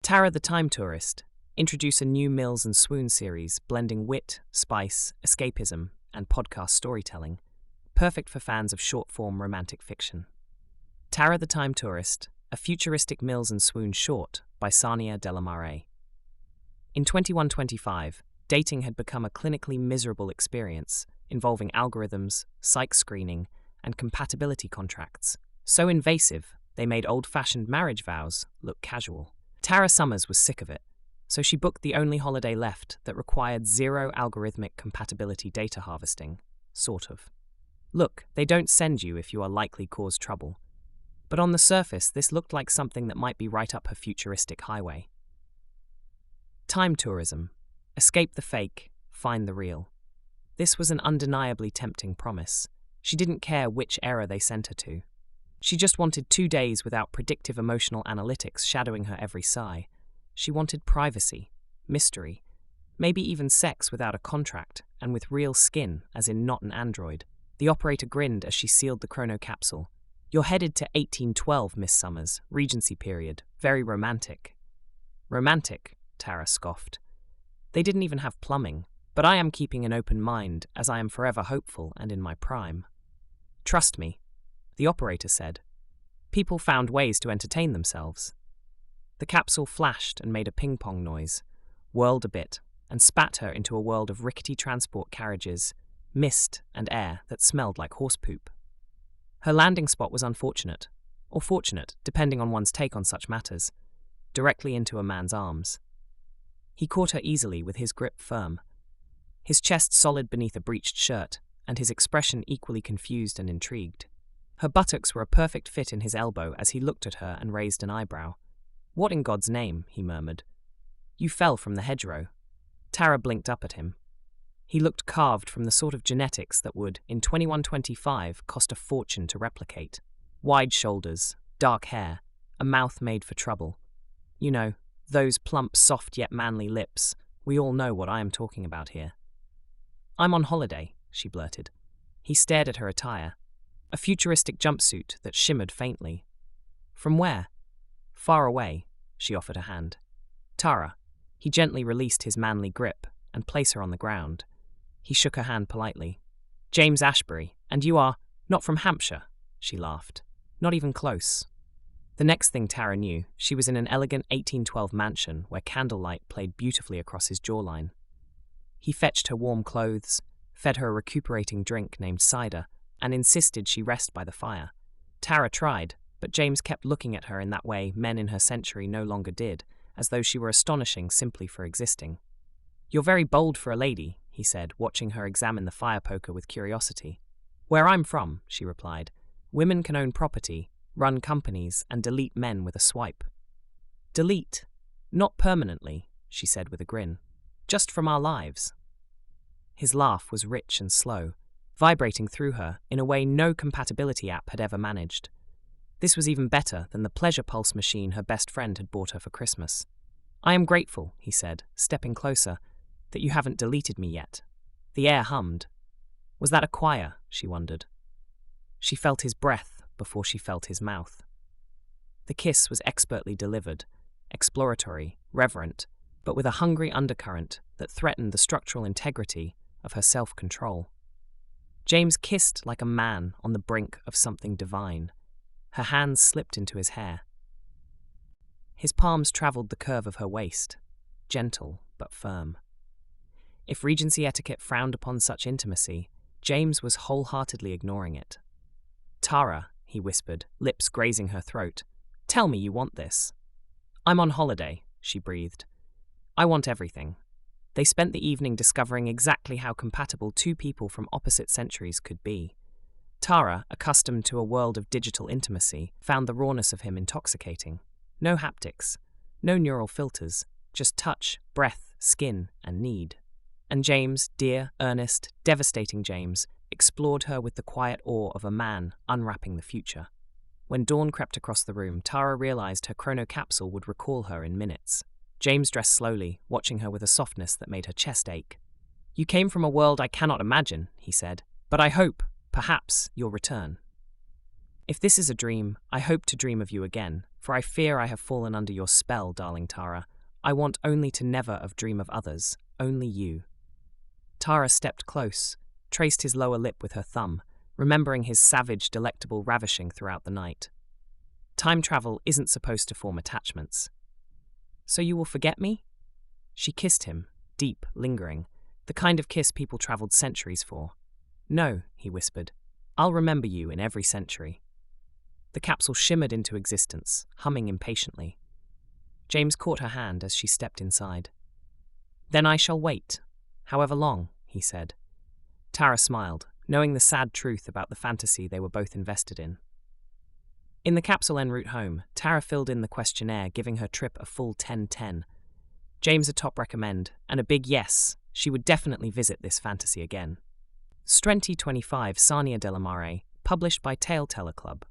Tara the Time Tourist introduce a new Mills and Swoon series blending wit, spice, escapism, and podcast storytelling, perfect for fans of short-form romantic fiction. Tara the Time Tourist, a futuristic Mills and Swoon short by Sarnia de la Maré. In 2125, dating had become a clinically miserable experience involving algorithms, psych screening, and compatibility contracts, so invasive they made old-fashioned marriage vows look casual. Tara Summers was sick of it, so she booked the only holiday left that required zero algorithmic compatibility data harvesting, sort of. Look, they don't send you if you are likely cause trouble. But on the surface, this looked like something that might be right up her futuristic highway. Time tourism. Escape the fake, find the real. This was an undeniably tempting promise. She didn't care which era they sent her to. She just wanted 2 days without predictive emotional analytics shadowing her every sigh. She wanted privacy, mystery, maybe even sex without a contract and with real skin, as in not an android. The operator grinned as she sealed the chrono capsule. You're headed to 1812, Miss Summers, Regency period. Very romantic. Romantic, Tara scoffed. They didn't even have plumbing, but I am keeping an open mind as I am forever hopeful and in my prime. Trust me, the operator said. People found ways to entertain themselves. The capsule flashed and made a ping-pong noise, whirled a bit, and spat her into a world of rickety transport carriages, mist and air that smelled like horse poop. Her landing spot was unfortunate, or fortunate, depending on one's take on such matters, directly into a man's arms. He caught her easily with his grip firm, his chest solid beneath a breeched shirt, and his expression equally confused and intrigued. Her buttocks were a perfect fit in his elbow as he looked at her and raised an eyebrow. What in God's name, he murmured. You fell from the hedgerow. Tara blinked up at him. He looked carved from the sort of genetics that would, in 2125, cost a fortune to replicate. Wide shoulders, dark hair, a mouth made for trouble. You know, those plump, soft yet manly lips. We all know what I am talking about here. I'm on holiday, she blurted. He stared at her attire. A futuristic jumpsuit that shimmered faintly. From where? Far away, she offered a hand. Tara. He gently released his manly grip and placed her on the ground. He shook her hand politely. James Ashbury, and you are not from Hampshire, she laughed. Not even close. The next thing Tara knew, she was in an elegant 1812 mansion where candlelight played beautifully across his jawline. He fetched her warm clothes, fed her a recuperating drink named cider, and insisted she rest by the fire. Tara tried, but James kept looking at her in that way men in her century no longer did, as though she were astonishing simply for existing. You're very bold for a lady, he said, watching her examine the fire poker with curiosity. Where I'm from, she replied, women can own property, run companies, and delete men with a swipe. Delete? Not permanently, she said with a grin. Just from our lives. His laugh was rich and slow, vibrating through her in a way no compatibility app had ever managed. This was even better than the pleasure pulse machine her best friend had bought her for Christmas. I am grateful, he said, stepping closer, that you haven't deleted me yet. The air hummed. Was that a choir? She wondered. She felt his breath before she felt his mouth. The kiss was expertly delivered, exploratory, reverent, but with a hungry undercurrent that threatened the structural integrity of her self-control. James kissed like a man on the brink of something divine. Her hands slipped into his hair. His palms traveled the curve of her waist, gentle but firm. If Regency etiquette frowned upon such intimacy, James was wholeheartedly ignoring it. Tara, he whispered, lips grazing her throat, tell me you want this. I'm on holiday, she breathed. I want everything. They spent the evening discovering exactly how compatible two people from opposite centuries could be. Tara, accustomed to a world of digital intimacy, found the rawness of him intoxicating. No haptics, no neural filters, just touch, breath, skin, and need. And James, dear, earnest, devastating James, explored her with the quiet awe of a man unwrapping the future. When dawn crept across the room, Tara realized her chrono capsule would recall her in minutes. James dressed slowly, watching her with a softness that made her chest ache. You came from a world I cannot imagine, he said, but I hope, perhaps, you'll return. If this is a dream, I hope to dream of you again, For I fear I have fallen under your spell, darling Tara. I want only to never of dream of others, only you. Tara stepped close, traced his lower lip with her thumb, remembering his savage, delectable ravishing throughout the night. Time travel isn't supposed to form attachments. So you will forget me? She kissed him, deep, lingering, the kind of kiss people traveled centuries for. No, he whispered. I'll remember you in every century. The capsule shimmered into existence, humming impatiently. James caught her hand as she stepped inside. Then I shall wait, however long, he said. Tara smiled, knowing the sad truth about the fantasy they were both invested in. In the capsule en route home, Tara filled in the questionnaire, giving her trip a full 10/10. James a top recommend, and a big yes, she would definitely visit this fantasy again. Strenti 25 Sarnia della Maré, published by Tale Teller Club.